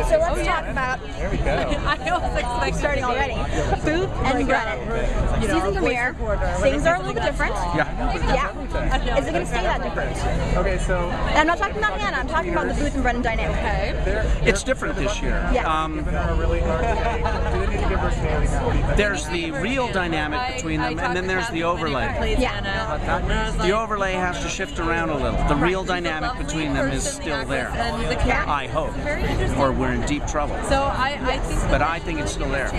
So let's talk about. There we go. I'm starting already. Booth and Brennan. Season premiere. Things are a little bit different. Yeah. Is it going to stay that different? Okay, so. And I'm not talking about Hannah. I'm talking about the Booth and Brennan dynamic. It's different this year. Yeah. There's the real dynamic between them, and then there's the overlay. Yeah. The overlay has to shift around a little. The real dynamic between them is still there. I hope, or we're in deep trouble. But I think it's still there.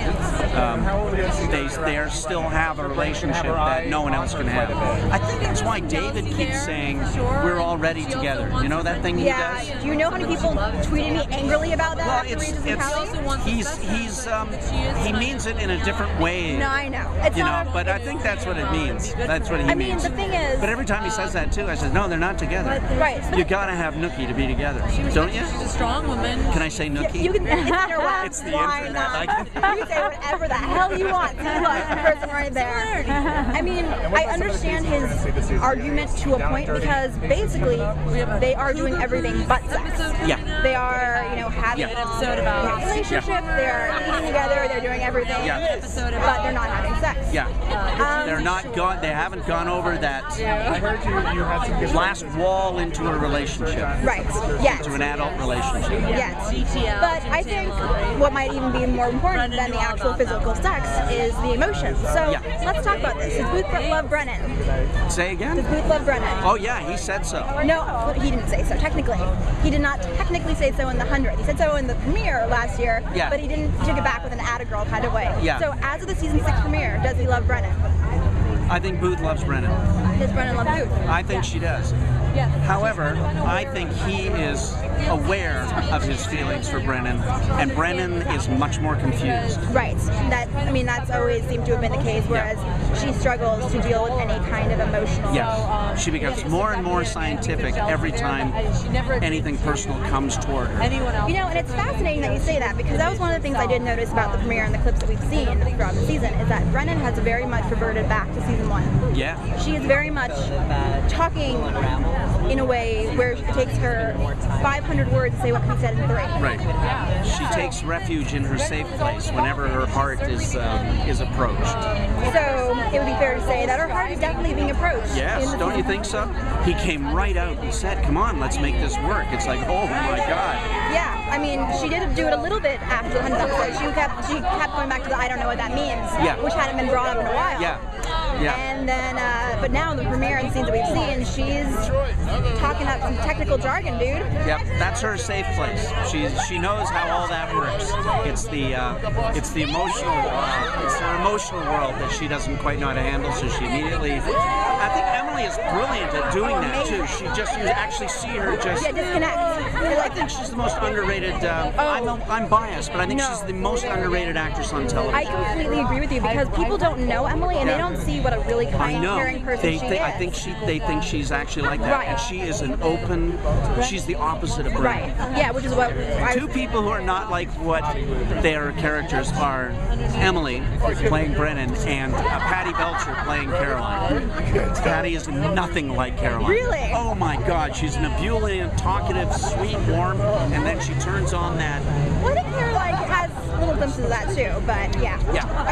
They still have a relationship that no one else can have. I think that's why David keeps saying we're already together. You know that thing he does? Do you know how many people tweeted me angrily about that? Well, he means it in a different way. No, I know. It's but I think that's what it means. That's what he means. The thing is. But every time he says that too, I said, no, they're not together. Right. You gotta have Nookie to be together, don't you? She's a strong woman. Can I say Nookie? You can. It's interweb. It's the Why internet. not? You can say whatever the hell you want. See, look, the person right there. I mean, I understand his argument to a point because basically they are doing everything but sex. Yeah. They are, having an episode about a relationship. They're eating together. They're doing everything. Yeah. But they're not having sex. Yeah. They're not gone. They haven't gone over that I heard you had some good last wall into a relationship. Right. Yes. To an adult relationship. Yes. But I think what might even be more important than the actual physical sex is the emotions. So let's talk about this. Does Booth love Brennan? Say again? Does Booth love Brennan? Oh yeah, he said so. No, he didn't say so. Technically, he did not technically say so in the 100. He said so in the premiere last year. Yeah. But he took it back with an atta-girl kind of way. Yeah. So as of the season 6 premiere, does he love Brennan? I think Booth loves Brennan. Does Brennan love Booth? I think she does. However, I think he is aware of his feelings for Brennan, and Brennan is much more confused. Right. That's always seemed to have been the case, whereas she struggles to deal with any kind of emotional. Yes. She becomes more and more scientific every time anything personal comes toward her. And it's fascinating that you say that, because that was one of the things I did notice about the premiere and the clips that we've seen throughout the season, is that Brennan has very much reverted back to season 1. Yeah. She is very much talking in a way where it takes her 500 words to say what can be said in 3. Right. She takes refuge in her safe place whenever her heart is approached. So it would be fair to say that her heart is definitely being approached. Yes, don't you think so? He came right out and said, come on, let's make this work. It's like, oh my God. Yeah, she did do it a little bit after the 100th episode. She kept going back to the I don't know what that means, which hadn't been brought up in a while. Yeah. And then, but now in the premiere and scenes that we've seen, she's talking up some technical jargon, dude. Yep, that's her safe place. She knows how all that works. It's the emotional, it's her emotional world that she doesn't quite know how to handle. So she immediately, I think Emily is brilliant at doing that too. You actually see her just disconnect. I think she's the most underrated. I'm biased, but I think she's the most underrated actress on television. I completely agree with you, because people don't know Emily and they don't see what a really kind, caring person she is. I think they think she's actually like that, and she is an open. She's the opposite of Brennan. Right. Yeah, which is what. Two people who are not like what their characters are: Emily playing Brennan and Patty Belcher playing Caroline. Patty is nothing like Caroline. Really? Oh my God, she's an ebullient, talkative, sweet, warm, and then she turns on that. Well, I think Caroline has little glimpses of that too, but yeah. Yeah.